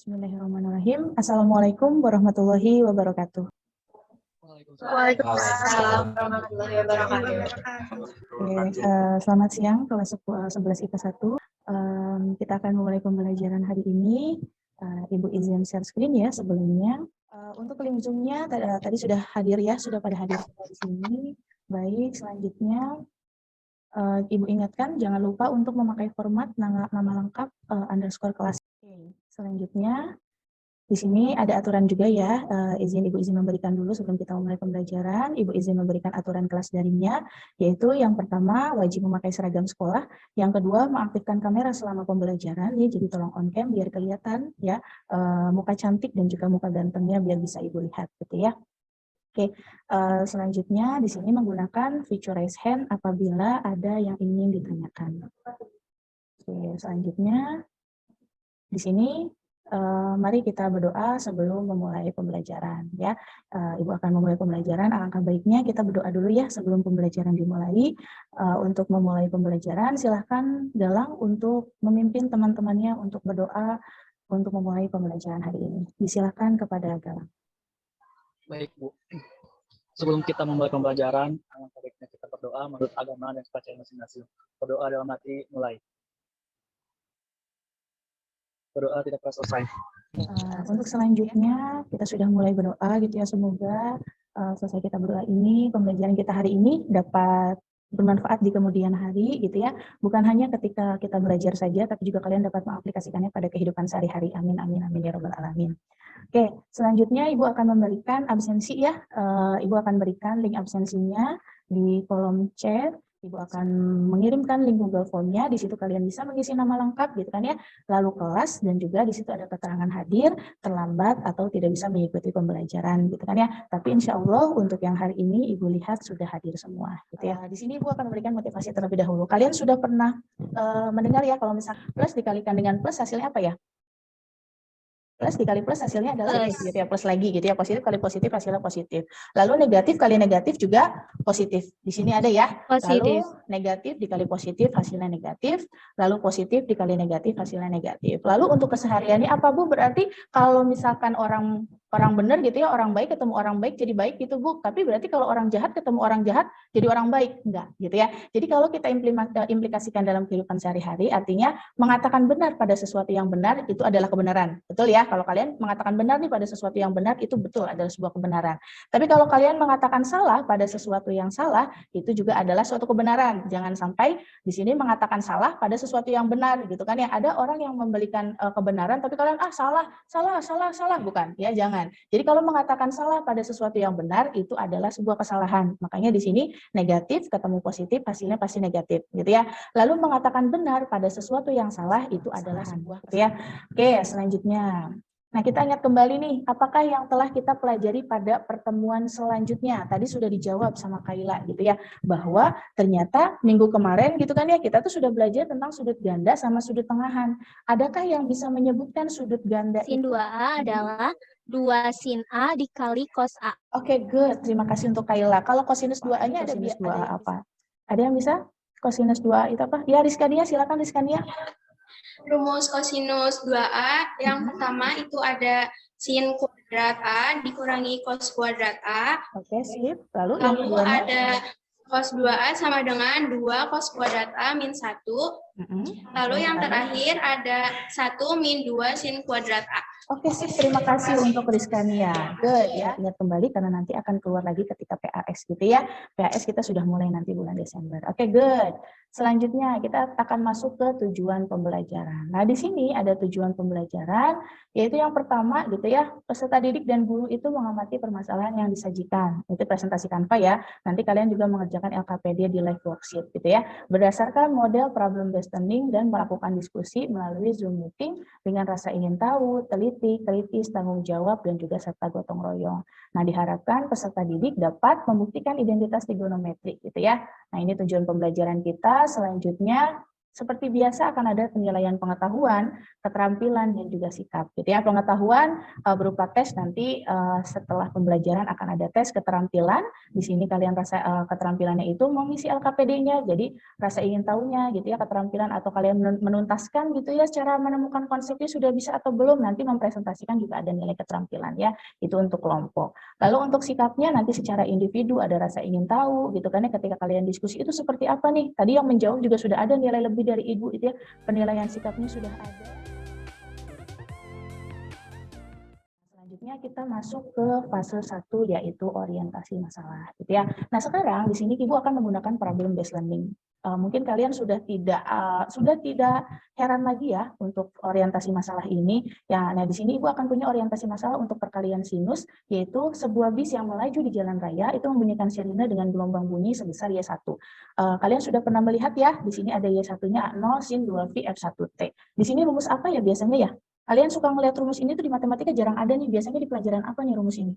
Bismillahirrahmanirrahim. Assalamualaikum warahmatullahi wabarakatuh. Waalaikumsalam warahmatullahi wabarakatuh. Selamat siang kelas 11 IPA 1. Kita akan memulai pembelajaran hari ini. Ibu izin share screen ya sebelumnya. Untuk link Zoom-nya tadi sudah hadir ya, sudah pada hadir di sini. Baik, selanjutnya Ibu ingatkan jangan lupa untuk memakai format nama lengkap underscore kelas. Selanjutnya di sini ada aturan juga ya, Ibu izin memberikan dulu sebelum kita mulai pembelajaran. Ibu izin memberikan aturan kelas daringnya, yaitu yang pertama wajib memakai seragam sekolah, yang kedua mengaktifkan kamera selama pembelajaran, ya, jadi tolong on cam biar kelihatan ya muka cantik dan juga muka gantengnya biar bisa Ibu lihat gitu ya. Oke, selanjutnya di sini menggunakan fitur raise hand apabila ada yang ingin ditanyakan. Oke, selanjutnya di sini mari kita berdoa sebelum memulai pembelajaran ya. Ibu akan memulai pembelajaran, alangkah baiknya kita berdoa dulu ya sebelum pembelajaran dimulai. Untuk memulai pembelajaran silahkan Galang untuk memimpin teman-temannya untuk berdoa untuk memulai pembelajaran hari ini. Disilahkan kepada Galang. Baik Bu, sebelum kita memulai pembelajaran, alangkah baiknya kita berdoa menurut agama dan kepercayaan masing-masing. Berdoa dalam hati, mulai. Berdoa tidak pernah selesai. Untuk selanjutnya kita sudah mulai berdoa gitu ya, semoga selesai kita berdoa ini pembelajaran kita hari ini dapat bermanfaat di kemudian hari gitu ya, bukan hanya ketika kita belajar saja tapi juga kalian dapat mengaplikasikannya pada kehidupan sehari-hari. Amin amin amin ya rabbal alamin. Oke, selanjutnya Ibu akan memberikan absensi ya. Ibu akan berikan link absensinya di kolom chat. Ibu akan mengirimkan link Google Form-nya, di situ kalian bisa mengisi nama lengkap gitu kan ya, lalu kelas, dan juga di situ ada keterangan hadir, terlambat, atau tidak bisa mengikuti pembelajaran gitu kan ya. Tapi insya Allah untuk yang hari ini Ibu lihat sudah hadir semua gitu ya. Di sini Ibu akan memberikan motivasi terlebih dahulu. Kalian sudah pernah mendengar ya kalau misalnya plus dikalikan dengan plus hasilnya apa ya? Plus dikali plus hasilnya adalah plus, gitu ya, plus lagi gitu ya, positif kali positif hasilnya positif. Lalu negatif kali negatif juga positif. Di sini ada ya. Lalu negatif dikali positif hasilnya negatif, lalu positif dikali negatif hasilnya negatif. Lalu untuk kesehariannya apa Bu? Berarti kalau misalkan orang benar gitu ya, orang baik ketemu orang baik jadi baik gitu Bu. Tapi berarti kalau orang jahat ketemu orang jahat jadi orang baik, enggak gitu ya. Jadi kalau kita implikasikan dalam kehidupan sehari-hari, artinya mengatakan benar pada sesuatu yang benar itu adalah kebenaran. Betul ya? Kalau kalian mengatakan benar nih pada sesuatu yang benar, itu betul adalah sebuah kebenaran. Tapi kalau kalian mengatakan salah pada sesuatu yang salah, itu juga adalah suatu kebenaran. Jangan sampai di sini mengatakan salah pada sesuatu yang benar, gitu kan ya. Ada orang yang memberikan kebenaran, tapi kalian salah, bukan? Ya jangan. Jadi kalau mengatakan salah pada sesuatu yang benar, itu adalah sebuah kesalahan. Makanya di sini negatif ketemu positif, hasilnya pasti negatif, gitu ya. Lalu mengatakan benar pada sesuatu yang salah, itu adalah sebuah, gitu ya. Oke, selanjutnya. Nah, kita ingat kembali nih, apakah yang telah kita pelajari pada pertemuan selanjutnya? Tadi sudah dijawab sama Kaila gitu ya, bahwa ternyata minggu kemarin gitu kan ya, kita tuh sudah belajar tentang sudut ganda sama sudut tengahan. Adakah yang bisa menyebutkan sudut ganda Sin 2A adalah 2 sin A dikali cos A. Oke, good. Terima kasih untuk Kaila. Kalau kosinus 2A-nya ada cosinus 2A apa? Ada yang bisa? Kosinus 2A itu apa? Ya, Rizkania, silakan Rizkania. Rumus kosinus 2A yang pertama itu ada sin kuadrat A dikurangi cos kuadrat A. Oke, sip. Lalu ada cos 2A sama dengan 2 cos kuadrat A min 1. Lalu yang terakhir ada 1 min 2 sin kuadrat A. Oke, sip. Terima kasih untuk Rizkania. Good ya. Ingat kembali karena nanti akan keluar lagi ketika PAS gitu ya. PAS kita sudah mulai nanti bulan Desember. Oke, good. Selanjutnya kita akan masuk ke tujuan pembelajaran. Nah, di sini ada tujuan pembelajaran, yaitu yang pertama gitu ya, peserta didik dan guru itu mengamati permasalahan yang disajikan. Itu presentasi Canva ya. Nanti kalian juga mengerjakan LKPD di live worksheet gitu ya. Berdasarkan model problem based learning dan melakukan diskusi melalui Zoom meeting dengan rasa ingin tahu, teliti, kritis, tanggung jawab, dan juga serta gotong royong. Nah, diharapkan peserta didik dapat membuktikan identitas trigonometrik gitu ya. Nah, ini tujuan pembelajaran kita. Selanjutnya, seperti biasa akan ada penilaian pengetahuan, keterampilan, dan juga sikap. Gitu ya. Pengetahuan berupa tes nanti setelah pembelajaran akan ada tes keterampilan. Di sini kalian rasa keterampilannya itu mengisi LKPD-nya, jadi rasa ingin tahunya gitu ya, keterampilan atau kalian menuntaskan gitu ya secara menemukan konsepnya sudah bisa atau belum, nanti mempresentasikan juga ada nilai keterampilan ya, itu untuk kelompok. Lalu untuk sikapnya nanti secara individu ada rasa ingin tahu gitu kan ya, ketika kalian diskusi itu seperti apa nih, tadi yang menjawab juga sudah ada nilai lebih dari ibu itu ya, penilaian sikapnya sudah ada. Selanjutnya kita masuk ke fase 1 yaitu orientasi masalah gitu ya. Nah, sekarang di sini Ibu akan menggunakan problem based learning. Mungkin kalian sudah tidak heran lagi ya untuk orientasi masalah ini. Ya, nah di sini Ibu akan punya orientasi masalah untuk perkalian sinus, yaitu sebuah bis yang melaju di jalan raya itu membunyikan sirine dengan gelombang bunyi sebesar Y1. Kalian sudah pernah melihat ya, di sini ada Y1-nya 0 sin 2V F1T. Di sini rumus apa ya biasanya ya? Kalian suka ngelihat rumus ini tuh di matematika jarang ada nih. Biasanya di pelajaran apa nih rumus ini?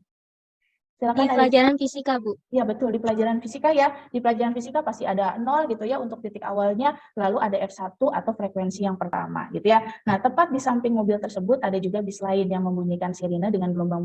Di Silakan pelajaran fisika, Bu. Ya betul, di pelajaran fisika ya. Di pelajaran fisika pasti ada 0 gitu ya untuk titik awalnya, lalu ada F1 atau frekuensi yang pertama gitu ya. Nah, tepat di samping mobil tersebut ada juga bis lain yang membunyikan sirine dengan gelombang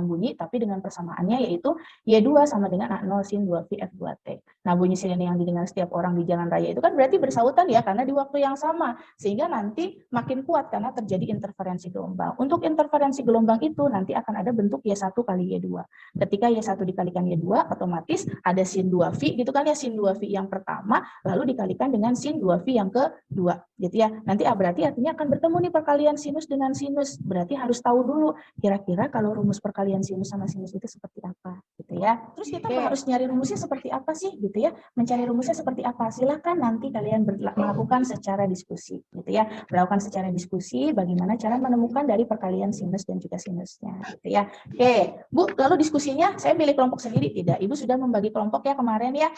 bunyi tapi dengan persamaannya yaitu Y2 sama dengan A0 sin 2V F2T. Nah, bunyi sirine yang didengar setiap orang di jalan raya itu kan berarti bersautan ya karena di waktu yang sama, sehingga nanti makin kuat karena terjadi interferensi gelombang. Untuk interferensi gelombang itu nanti akan ada bentuk Y1 kali Y2. Ketika Y1 dikalikan Y2, otomatis ada sin 2V gitu kan ya, sin 2V yang pertama, lalu dikalikan dengan sin 2V yang kedua, gitu ya. Nanti berarti artinya akan bertemu nih perkalian sinus dengan sinus, berarti harus tahu dulu kira-kira kalau rumus perkalian sinus sama sinus itu seperti apa, gitu ya. Terus kita harus nyari rumusnya seperti apa sih, gitu ya. Mencari rumusnya seperti apa, silakan nanti kalian melakukan secara diskusi, gitu ya. Melakukan secara diskusi bagaimana cara menemukan dari perkalian sinus dan juga sinusnya, gitu ya. Oke, Bu, lalu diskusinya saya pilih kelompok sendiri tidak? Ibu sudah membagi kelompok ya kemarin ya.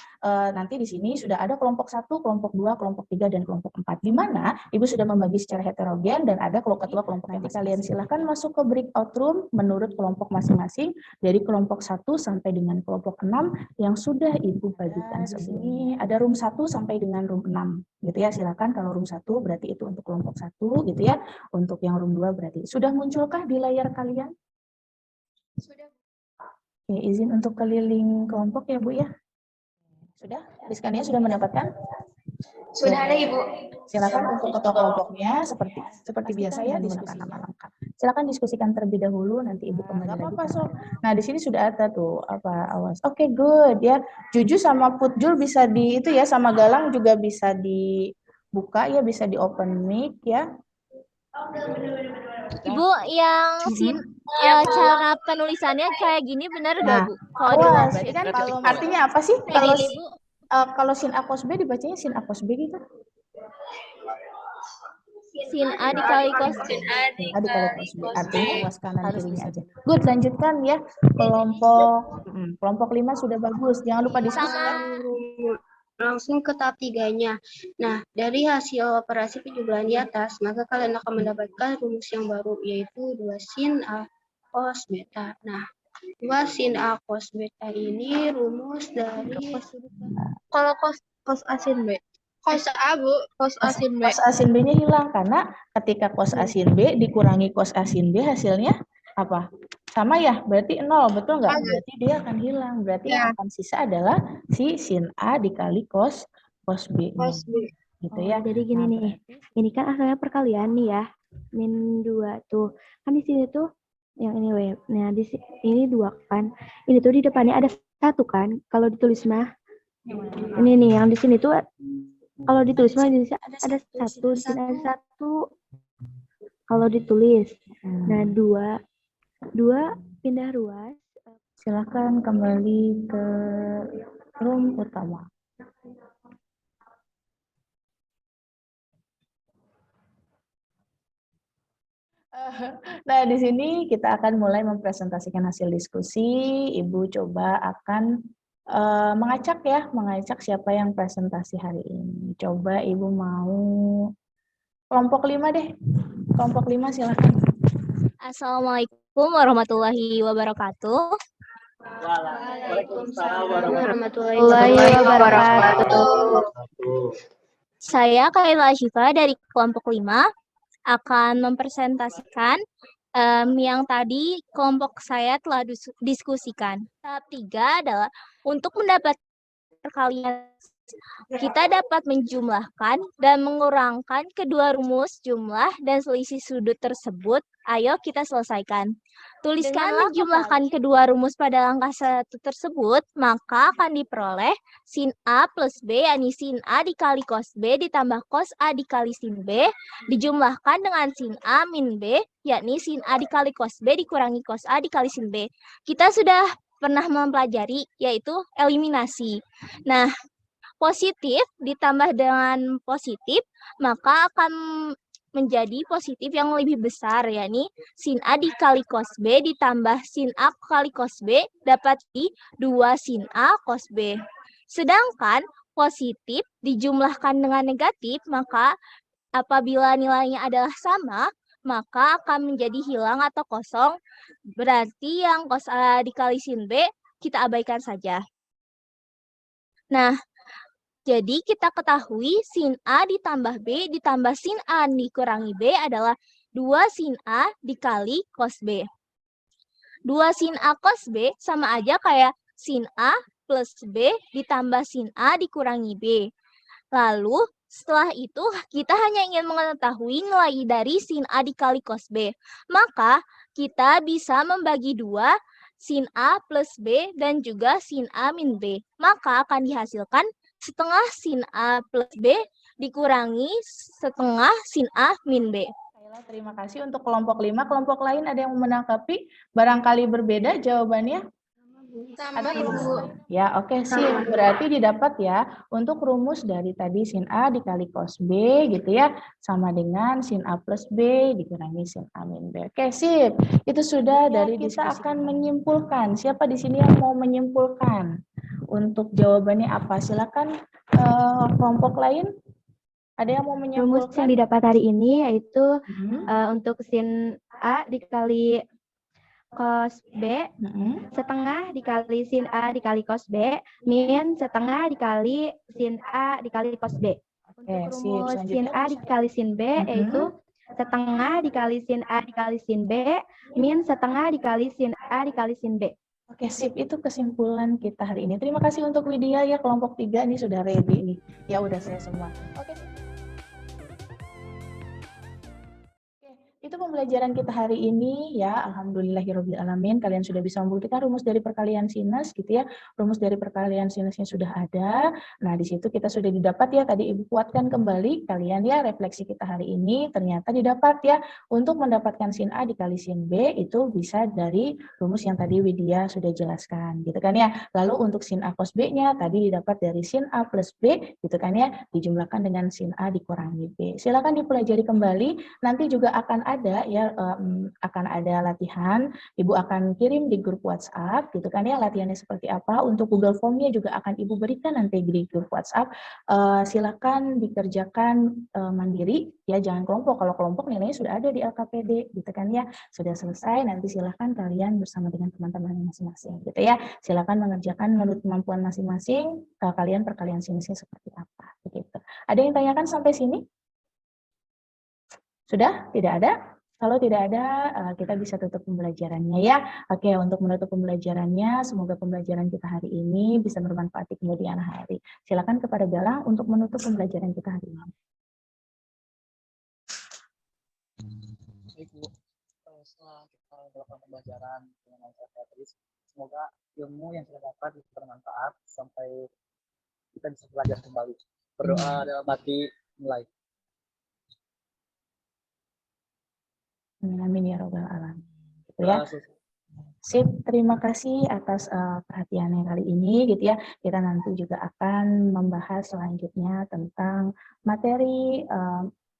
Nanti di sini sudah ada kelompok 1, kelompok 2, kelompok 3 dan kelompok 4. Di mana Ibu sudah membagi secara heterogen dan ada ketua kelompok. Nanti kalian silakan masuk ke breakout room menurut kelompok masing-masing dari kelompok 1 sampai dengan kelompok 6 yang sudah Ibu bagikan sebelumnya. Ada room 1 sampai dengan room 6 gitu ya. Silakan kalau room 1 berarti itu untuk kelompok 1 gitu ya. Untuk yang room 2 berarti sudah munculkah di layar kalian? Sudah. Oke, izin untuk keliling kelompok ya Bu ya. Sudah? Rizkania sudah mendapatkan? Sudah ada Ibu. Silakan untuk ketua kelompoknya seperti biasa ya menggunakan nama lengkap. Silakan diskusikan terlebih dahulu nanti Ibu kembali lagi. Apa so? Nah, di sini sudah ada tuh awas. Oke, good ya. Juju sama Putjul bisa di itu ya, sama Galang juga bisa dibuka ya, bisa di open mic ya. Ibu yang cara penulisannya kayak gini benar nggak, Bu? Awas, kan artinya apa sih? Kalau sin A cos B dibacanya sin A cos B gitu. Sin A dikali cos B. Dikali cos B. Artinya awas kanan kirinya aja. Good, lanjutkan ya. Kelompok 5 sudah bagus. Jangan lupa diskusi. Langsung ke tahap 3-nya. Nah, dari hasil operasi penjumlahan di atas, maka kalian akan mendapatkan rumus yang baru, yaitu 2 sin A cos beta. Nah, 2 sin A cos beta ini rumus dari kalau cos A sin B. Cos A, Bu. Cos A sin B. Cos A sin B-nya hilang, karena ketika cos A sin B dikurangi cos A sin B, hasilnya apa? Sama ya, berarti 0, betul nggak? Berarti dia akan hilang. Berarti yang akan sisa adalah si sin A dikali cos B. Cos B. Gitu ya. Jadi gini nih, ini kan asalnya perkalian nih ya, min 2 tuh. Kan di sini tuh, yang ini W. Nah, di sini ini 2 kan. Ini tuh di depannya ada 1 kan, kalau ditulis mah. Ini nih, yang di sini tuh, kalau ditulis mah di sini ada 1, di sini ada 1. Kalau ditulis. Nah, 2 pindah ruas. Silakan kembali ke room utama. Nah, di sini kita akan mulai mempresentasikan hasil diskusi. Ibu coba akan mengacak siapa yang presentasi hari ini. Coba Ibu mau kelompok 5 deh. Kelompok 5 silakan. Assalamualaikum warahmatullahi wabarakatuh. Waalaikumsalam warahmatullahi warahmatullahi wabarakatuh. Saya Kaila Ashifa dari kelompok 5 akan mempresentasikan yang tadi kelompok saya telah diskusikan. Tahap 3 adalah untuk mendapat perkalian kita dapat menjumlahkan dan mengurangkan kedua rumus jumlah dan selisih sudut tersebut. Ayo kita selesaikan. Tuliskan menjumlahkan kedua rumus pada angka satu tersebut, maka akan diperoleh sin A plus B, yakni sin A dikali cos B ditambah cos A dikali sin B, dijumlahkan dengan sin A min B, yakni sin A dikali cos B dikurangi cos A dikali sin B. Kita sudah pernah mempelajari, yaitu eliminasi. Nah, positif ditambah dengan positif, maka akan menjadi positif yang lebih besar, yakni sin A dikali cos B ditambah sin A kali cos B dapat di 2 sin A cos B. Sedangkan positif dijumlahkan dengan negatif, maka apabila nilainya adalah sama, maka akan menjadi hilang atau kosong. Berarti yang cos A dikali sin B kita abaikan saja. Nah, jadi kita ketahui sin A ditambah B ditambah sin A dikurangi B adalah 2 sin A dikali cos B. 2 sin A cos B sama aja kayak sin A plus B ditambah sin A dikurangi B. Lalu setelah itu kita hanya ingin mengetahui nilai dari sin A dikali cos B. Maka kita bisa membagi 2 sin A plus B dan juga sin A min B. Maka akan dihasilkan setengah sin A plus B dikurangi setengah sin A min B. Terima kasih untuk kelompok 5. Kelompok lain ada yang menanggapi? Barangkali berbeda jawabannya? Sama Ibu. Ya, oke sih. Berarti didapat ya untuk rumus dari tadi sin A dikali cos B gitu ya, sama dengan sin A plus B dikurangi sin A min B. Oke, sip. Itu sudah dari kita akan menyimpulkan. Siapa di sini yang mau menyimpulkan? Untuk jawabannya apa? Silakan kelompok lain. Ada yang mau menyimpulkan? Rumus yang didapat hari ini yaitu untuk sin A dikali cos B setengah dikali sin A dikali cos B min setengah dikali sin A dikali cos B. Untuk rumus sin A dikali sin B yaitu setengah dikali sin A dikali sin B min setengah dikali sin A dikali sin B. Oke, sip. Itu kesimpulan kita hari ini. Terima kasih untuk Widya ya, kelompok 3 ini sudah ready nih. Ya udah saya semua. Oke. Itu pembelajaran kita hari ini ya, alhamdulillahirobbilalamin. Kalian sudah bisa membuktikan rumus dari perkalian sinus gitu ya. Rumus dari perkalian sinusnya sudah ada. Nah, di situ kita sudah didapat ya, tadi Ibu kuatkan kembali kalian ya, refleksi kita hari ini ternyata didapat ya. Untuk mendapatkan sin A dikali sin B itu bisa dari rumus yang tadi Widya sudah jelaskan gitu kan ya. Lalu untuk sin A cos B-nya tadi didapat dari sin A plus B gitu kan ya, dijumlahkan dengan sin A dikurangi B. Silakan dipelajari kembali. Nanti juga akan ada ya, akan ada latihan. Ibu akan kirim di grup WhatsApp gitu kan ya, latihannya seperti apa. Untuk Google Form-nya juga akan Ibu berikan nanti di grup WhatsApp. Silakan dikerjakan mandiri ya, jangan kelompok. Kalau kelompok nilainya sudah ada di LKPD gitu kan ya. Sudah selesai, nanti silakan kalian bersama dengan teman-teman masing-masing gitu ya. Silakan mengerjakan menurut kemampuan masing-masing, kalian perkalian sinusnya seperti apa begitu. Ada yang tanyakan sampai sini? Sudah? Tidak ada? Kalau tidak ada, kita bisa tutup pembelajarannya ya. Oke, untuk menutup pembelajarannya, semoga pembelajaran kita hari ini bisa bermanfaat di kemudian hari. Silakan kepada Galang untuk menutup pembelajaran kita hari ini. Baik Bu, setelah kita melakukan pembelajaran dengan lancar terus, semoga ilmu yang kita dapat bisa bermanfaat sampai kita bisa belajar kembali. Berdoa dalam hati nilai. Amin ya robbal alamin. Gitu ya. Sip, terima kasih atas perhatiannya kali ini gitu ya. Kita nanti juga akan membahas selanjutnya tentang materi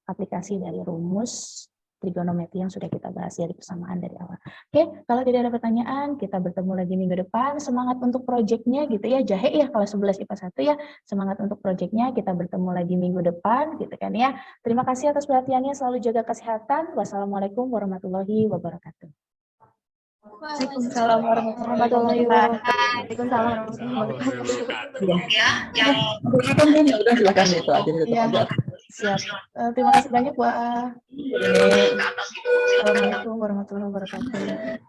aplikasi dari rumus trigonometri yang sudah kita bahas dari persamaan dari awal. Oke, kalau tidak ada pertanyaan, kita bertemu lagi minggu depan. Semangat untuk proyeknya gitu ya, jahe ya kalau 11 IPA 1 ya. Semangat untuk proyeknya, kita bertemu lagi minggu depan gitu kan ya. Terima kasih atas perhatiannya, selalu jaga kesehatan. Wassalamualaikum warahmatullahi wabarakatuh. Waalaikumsalam warahmatullahi wabarakatuh. Waalaikumsalam warahmatullahi wabarakatuh. Udah silakan itu aja ditutup Iya. aja. Siap. Terima kasih banyak, Bu A. Assalamualaikum warahmatullahi wabarakatuh.